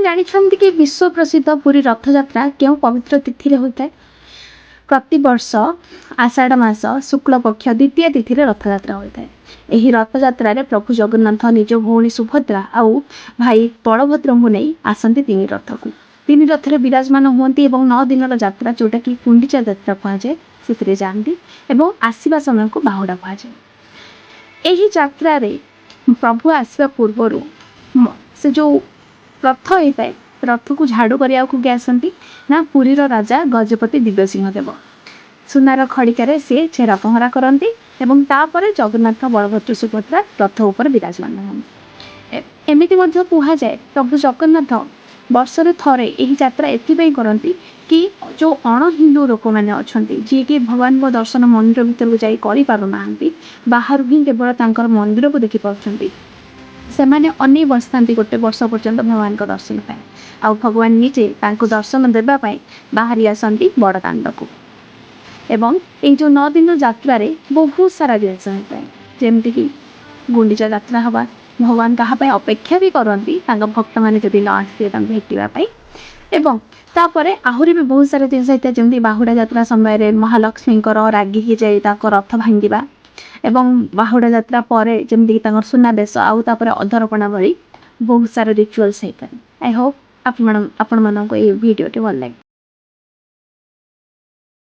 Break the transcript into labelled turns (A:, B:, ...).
A: ଜାଣିଛନ୍ତି କି ବିଶ୍ୱ ପ୍ରସିଦ୍ଧ ପୁରୀ ରଥଯାତ୍ରା କେଉଁ ପବିତ୍ର ତିଥିରେ ହୋଇଥାଏ? ପ୍ରତିବର୍ଷ ଆଷାଢ଼ ମାସ ଶୁକ୍ଳପକ୍ଷ ଦ୍ୱିତୀୟ ତିଥିରେ ରଥଯାତ୍ରା ହୋଇଥାଏ। ଏହି ରଥଯାତ୍ରାରେ ପ୍ରଭୁ ଜଗନ୍ନାଥ ନିଜ ଭଉଣୀ ସୁଭଦ୍ରା ଆଉ ଭାଇ ବଳଭଦ୍ରଙ୍କୁ ନେଇ ଆସନ୍ତି ତିନି ରଥକୁ। ତିନି ରଥରେ ବିରାଜମାନ ହୁଅନ୍ତି ଏବଂ 9 ଦିନର ଯାତ୍ରା ଯେଉଁଟାକି ଗୁଣ୍ଡିଚା ଯାତ୍ରା କୁହାଯାଏ ସେଥିରେ ଯାଆନ୍ତି ଏବଂ ଆସିବା ସମୟକୁ ବାହୁଡ଼ା କୁହାଯାଏ। ଏହି ଯାତ୍ରାରେ ପ୍ରଭୁ ଆସିବା ପୂର୍ବରୁ ସେ ଯେଉଁ ରଥ ହେଇଥାଏ ରଥକୁ ଝାଡ଼ୁ କରିବାକୁ କିଏ ଆସନ୍ତି ନା ପୁରୀର ରାଜା ଗଜପତି ଦିବ୍ୟସିଂହ ଦେବ। ସୁନାର ଖଡ଼ିକାରେ ସେ ଛେରା ପହଁରା କରନ୍ତି ଏବଂ ତାପରେ ଜଗନ୍ନାଥ ବଳଭଦ୍ର ସୁଭଦ୍ରା ରଥ ଉପରେ ବିରାଜମାନ ହୁଅନ୍ତି। ଏମିତି ମଧ୍ୟ କୁହାଯାଏ ପ୍ରଭୁ ଜଗନ୍ନାଥ ବର୍ଷରେ ଥରେ ଏହି ଯାତ୍ରା ଏଥିପାଇଁ କରନ୍ତି କି ଯେଉଁ ଅଣ ହିନ୍ଦୁ ଲୋକମାନେ ଅଛନ୍ତି ଯିଏକି ଭଗବାନଙ୍କ ଦର୍ଶନ ମନ୍ଦିର ଭିତରକୁ ଯାଇ କରିପାରୁନାହାନ୍ତି, ବାହାରୁ ହିଁ କେବଳ ତାଙ୍କର ମନ୍ଦିରକୁ ଦେଖିପାରୁଛନ୍ତି, ସେମାନେ ଅନେଇ ବସିଥାନ୍ତି ଗୋଟେ ବର୍ଷ ପର୍ଯ୍ୟନ୍ତ ଭଗବାନଙ୍କ ଦର୍ଶନ ପାଇଁ। ଆଉ ଭଗବାନ ନିଜେ ତାଙ୍କୁ ଦର୍ଶନ ଦେବା ପାଇଁ ବାହାରି ଆସନ୍ତି ବଡ଼ ଦାଣ୍ଡକୁ। ଏବଂ ଏଇ ଯେଉଁ 9 ଦିନ ଯାତ୍ରାରେ ବହୁତ ସାରା ଜିନିଷ ହେଇଥାଏ, ଯେମିତିକି ଗୁଣ୍ଡିଚା ଯାତ୍ରା ହେବା, ଭଗବାନ କାହା ପାଇଁ ଅପେକ୍ଷା ବି କରନ୍ତି ତାଙ୍କ ଭକ୍ତମାନେ ଯଦି ନ ଆସିବେ ତାଙ୍କୁ ଭେଟିବା ପାଇଁ। ଏବଂ ତାପରେ ଆହୁରି ବି ବହୁତ ସାରା ଜିନିଷ ହେଇଥାଏ, ଯେମିତି ବାହୁଡ଼ା ଯାତ୍ରା ସମୟରେ ମହାଲକ୍ଷ୍ମୀଙ୍କର ରାଗିକି ଯାଇ ତାଙ୍କ ରଥ ଭାଙ୍ଗିବା ଏବଂ ବାହୁଡ଼ା ଯାତ୍ରା ପରେ ଯେମିତିକି ତାଙ୍କର ସୁନାବେଶ ଆଉ ତାପରେ ଅଧରପଣା ଭଳି ବହୁତ ସାରା ରିଚୁଆଲ୍ସ ହେଇଥାଏ। ଆଇ ହୋପ୍ ଆପଣମାନଙ୍କୁ ଏହି ଭିଡ଼ିଓଟି ଭଲ ଲାଗେ।